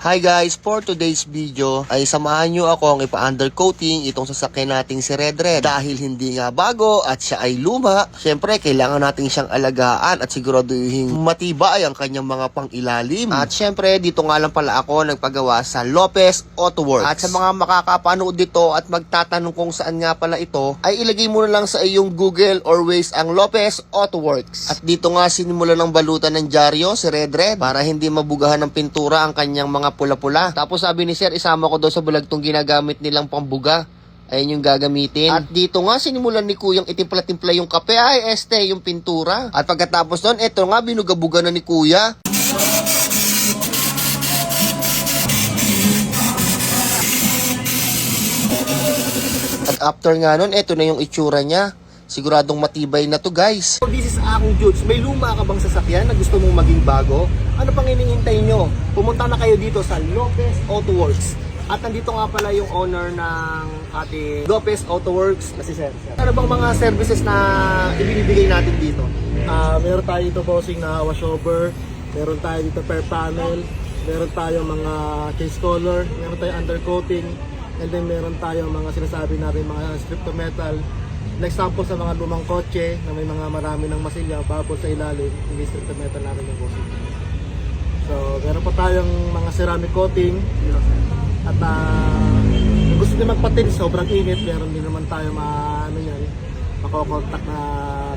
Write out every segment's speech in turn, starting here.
Hi guys, for today's video ay samahan nyo akong ipa-undercoating itong sasakyan nating si Red Red. Dahil hindi nga bago at siya ay luma, syempre kailangan natin siyang alagaan at siguraduhin matibay ang kanyang mga pang-ilalim. At syempre dito nga lang pala ako nagpagawa sa Lopez Auto Works. At sa mga makakapanood dito at magtatanong kung saan nga pala ito, ay ilagay mo na lang sa iyong Google or Waze ang Lopez Auto Works. At dito nga sinimula ng balutan ng dyaryo si Red Red para hindi mabugahan ng pintura ang kanyang mga pula-pula. Tapos sabi ni Sir, isama ko daw sa bulag tong ginagamit nilang pambuga. Ayun yung gagamitin. At dito nga sinimulan ni Kuyang itimpla-timpla yung kape, yung pintura. At pagkatapos doon, eto nga binugabuga na ni Kuya. At after nga nun, eto na yung itsura niya. Siguradong matibay na to guys. So this is akong Judes. May luma ka bang sasakyan na gusto mong maging bago? Ano pang hinihintay nyo? Pumunta na kayo dito sa Lopez Auto Works. At nandito nga pala yung owner ng ating Lopez Auto Works na si Sir. Ano bang mga services na ibinibigay natin dito? Meron tayo dito bossing na washover, meron tayo dito per panel, meron tayo mga case color, meron tayo undercoating, and then meron tayo mga sinasabi natin mga strip to metal. Example sa mga lumang kotse na may mga marami ng masilya, babol sa ilalim, hindi strip to metal natin yung bossing. So meron pa tayong mga ceramic coating, at kung gusto nyo magpatin, sobrang init, meron din naman tayo makokontak na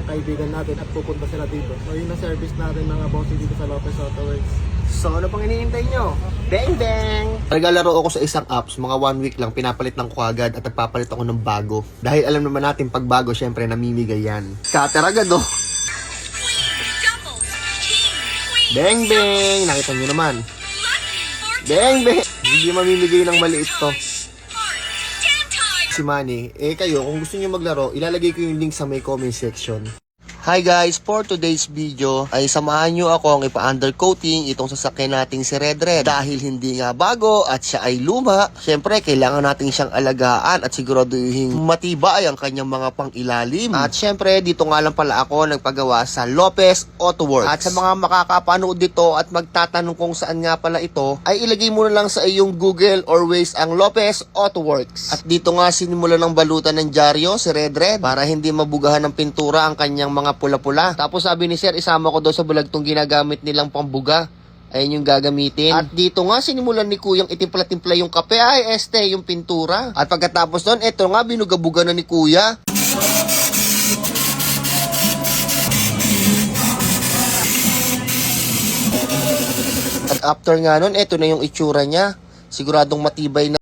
kaibigan natin at pupunta sila dito. So yun ang service natin mga bossing dito sa Lopez Auto Works. So ano pang hinihintay nyo? Bang bang! Naglalaro ako sa isang apps, mga 1 week lang, pinapalit lang ko agad at nagpapalit ako ng bago. Dahil alam naman natin pag bago, syempre namimigay yan. Scatter agad oh! Bang bang! Nakita nyo naman. Bang bang! Hindi mamimigay ng maliit to. Si Manny, kayo, kung gusto nyo maglaro, ilalagay ko yung link sa may comment section. Hi guys, for today's video ay samahan nyo akong ipa-undercoating itong sasakyan nating si Red Red. Dahil hindi nga bago at siya ay luma, syempre kailangan natin siyang alagaan at siguraduhin matibay ang kanyang mga pang-ilalim. At syempre dito nga lang pala ako nagpagawa sa Lopez Auto Works. At sa mga makakapanood dito at magtatanong kung saan nga pala ito, ay ilagay mo na lang sa iyong Google or Waze ang Lopez Auto Works. At dito nga sinimula ng balutan ng dyaryo si Red Red para hindi mabugahan ng pintura ang kanyang mga pula-pula. Tapos sabi ni Sir, isama ko daw sa bulag tong ginamit nilang pambuga. Ayun yung gagamitin. At dito nga sinimulan ni Kuyang itimpla-timpla yung kape, yung pintura. At pagkatapos doon, eto nga binugabuga na ni Kuya. At after nga nun, eto na yung itsura niya. Siguradong matibay na